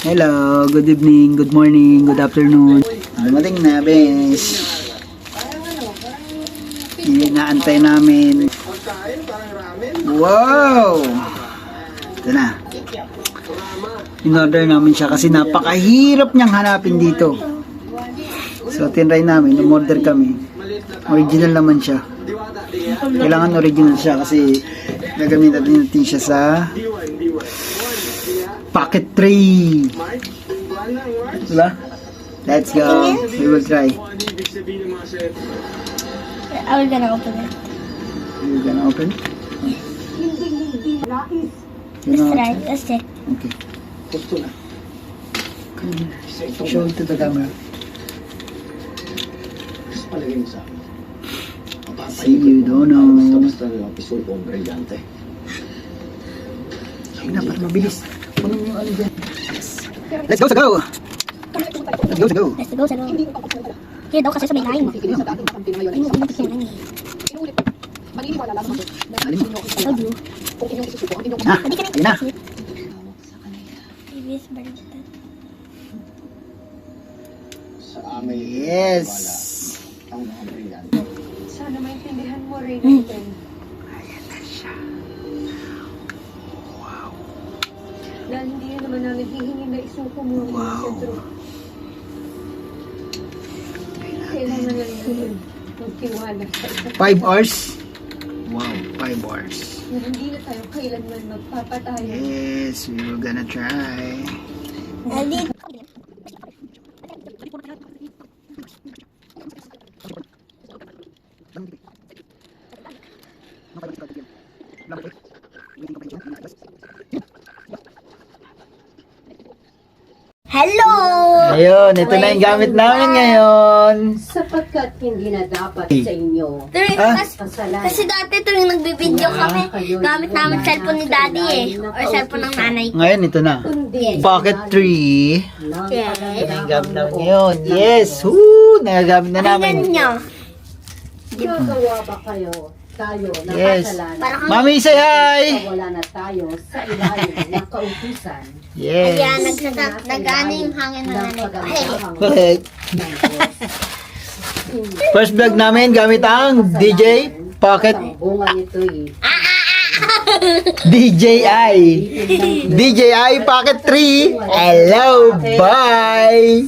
Hello, good evening, good morning, good afternoon. Dumating na, besh. Inaantay namin. Wow! Ito na. In-order namin siya kasi napakahirap niyang hanapin dito. So, tinry namin, umorder kami. Original naman siya. Kailangan original siya kasi gagamitin natin siya sa pocket tray. Diba? Let's go. We will try. I will gonna open it. You gonna open? Let's try. Let's check. Okay. Show it to the camera. See, you don't know. Sige na, para mabilis. Puno mo yung ano dyan. Let's go, go! Let's go, go! Let's go, go. Here daw kasi sa may line. Ay, mo kapatid yan. Told you. Ah, ayun na. Previous baliktad. Yes! Sana maintindihan mo rin natin. Ayan na siya. Dahil hindi yun naman namin hihingi na isuko mo ang Wow. sentro. Kailangan lang yun. Magtiwala sa isa. 5 hours? Wow, 5 hours. Na hindi na tayo kailanman magpapatayo. Yes, we were gonna try. Alin? Hello! Ayun, ito na yung gamit namin ngayon. Sapagkat hindi na dapat sa inyo. Kasi dati tuwing nagbibideo kami, gamit namin cellphone ni daddy or cellphone ng nanay ko. Ngayon, ito na. Pocket 3. Yes. Ito na yung gamit namin ngayon. Yes! Woo! Nagagamit na namin. Tingnan nyo. Gagawa ba kayo? Tayo Yes. nakasalanan. Parang Mami, say hi! Wala na tayo sa ilalim ng kautusan Yes. Ayan, nag-ano yung hangin ng nanay ko. Hey! Correct. ng Diyos. First vlog namin gamit ang DJ Pocket Ang bunga nito'y DJI. DJI Pocket 3. Hello, bye!